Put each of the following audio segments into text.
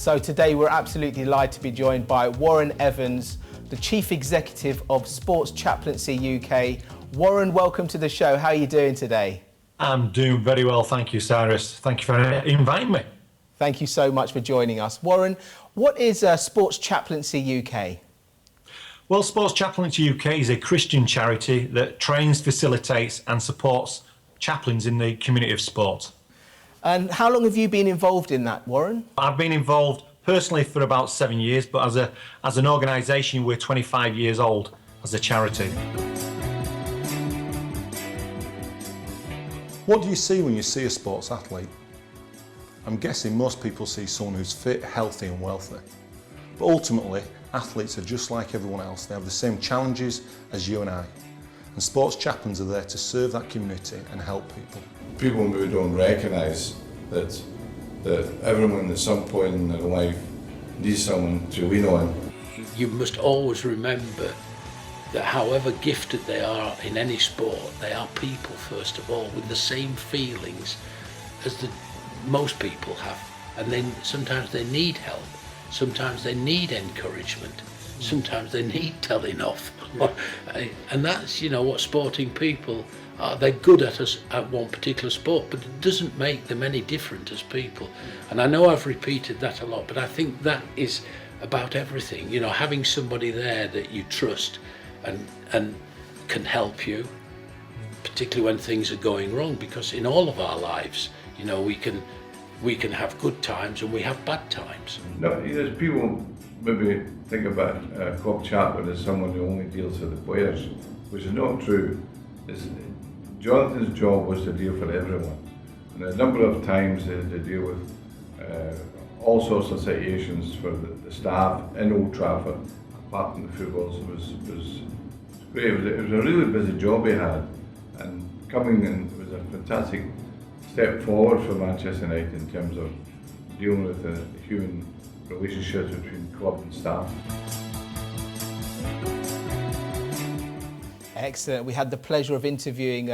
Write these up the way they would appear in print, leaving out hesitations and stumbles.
So today we're absolutely delighted to be joined by Warren Evans, the Chief Executive of Sports Chaplaincy UK. Warren, welcome to the show. How are you doing today? I'm doing very well, thank you, Cyrus. Thank you for inviting me. Thank you so much for joining us. Warren, what is Sports Chaplaincy UK? Well, Sports Chaplaincy UK is a Christian charity that trains, facilitates and supports chaplains in the community of sport. And how long have you been involved in that, Warren? I've been involved personally for about 7 years, but as an organisation, we're 25 years old as a charity. What do you see when you see a sports athlete? I'm guessing most people see someone who's fit, healthy and wealthy. But ultimately, athletes are just like everyone else. They have the same challenges as you and I. And sports chaplains are there to serve that community and help people. People maybe don't recognise that everyone at some point in their life needs someone to lean on. You must always remember that however gifted they are in any sport, they are people first of all with the same feelings as most people have. And then sometimes they need help, sometimes they need encouragement, sometimes they need telling off. And that's, what sporting people are. They're good at us at one particular sport, but it doesn't make them any different as people. And I know I've repeated that a lot, but I think that is about everything. Having somebody there that you trust and can help you, particularly when things are going wrong, because in all of our lives, we can have good times and we have bad times. No, people maybe think about a club chaplain as someone who only deals with the players, which is not true. Jonathan's job was to deal for everyone, and a number of times they had to deal with all sorts of situations for the staff in Old Trafford, apart from the footballs. It was great. It was a really busy job he had, and coming in was a fantastic step forward for Manchester United in terms of dealing with the human relationships between club and staff. Excellent. We had the pleasure of interviewing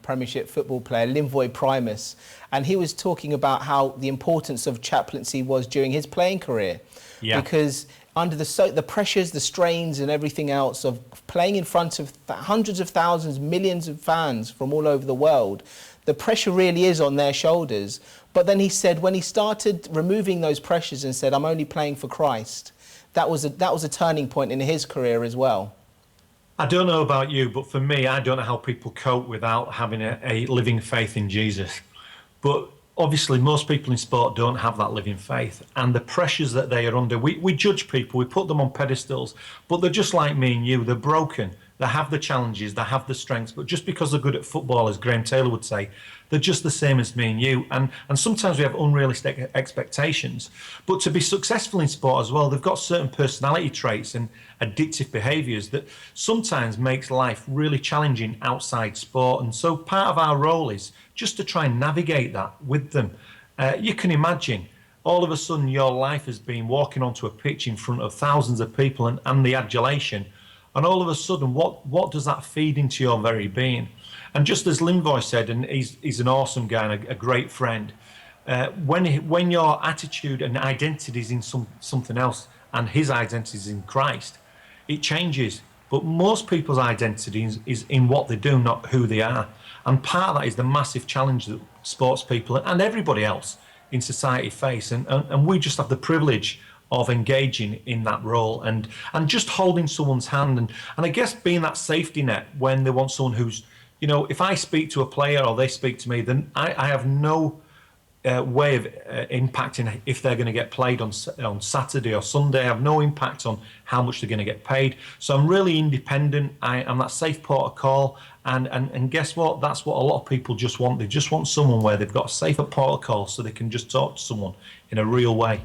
Premiership football player Linvoy Primus, and he was talking about how the importance of chaplaincy was during his playing career. Yeah. Because under the pressures, the strains and everything else of playing in front of hundreds of thousands, millions of fans from all over the world, the pressure really is on their shoulders. But then he said when he started removing those pressures and said, I'm only playing for Christ, that was a turning point in his career as well. I don't know about you, but for me, I don't know how people cope without having a living faith in Jesus. But obviously, most people in sport don't have that living faith, and the pressures that they are under, we judge people, we put them on pedestals, but they're just like me and you. They're broken. They have the challenges, they have the strengths, but just because they're good at football, as Graham Taylor would say, they're just the same as me and you. And sometimes we have unrealistic expectations. But to be successful in sport as well, they've got certain personality traits and addictive behaviours that sometimes makes life really challenging outside sport. And so part of our role is just to try and navigate that with them. You can imagine, all of a sudden your life has been walking onto a pitch in front of thousands of people and the adulation. And all of a sudden, what does that feed into your very being? And just as Linvoy said, and he's an awesome guy and a great friend, when your attitude and identity is in something else and his identity is in Christ, it changes. But most people's identity is in what they do, not who they are. And part of that is the massive challenge that sports people and everybody else in society face. And we just have the privilege of engaging in that role and just holding someone's hand and I guess being that safety net when they want someone who's, if I speak to a player or they speak to me, then I have no way of impacting if they're going to get played on Saturday or Sunday. I have no impact on how much they're going to get paid. So I'm really independent. I'm that safe port of call. And guess what? That's what a lot of people just want. They just want someone where they've got a safer port of call so they can just talk to someone in a real way.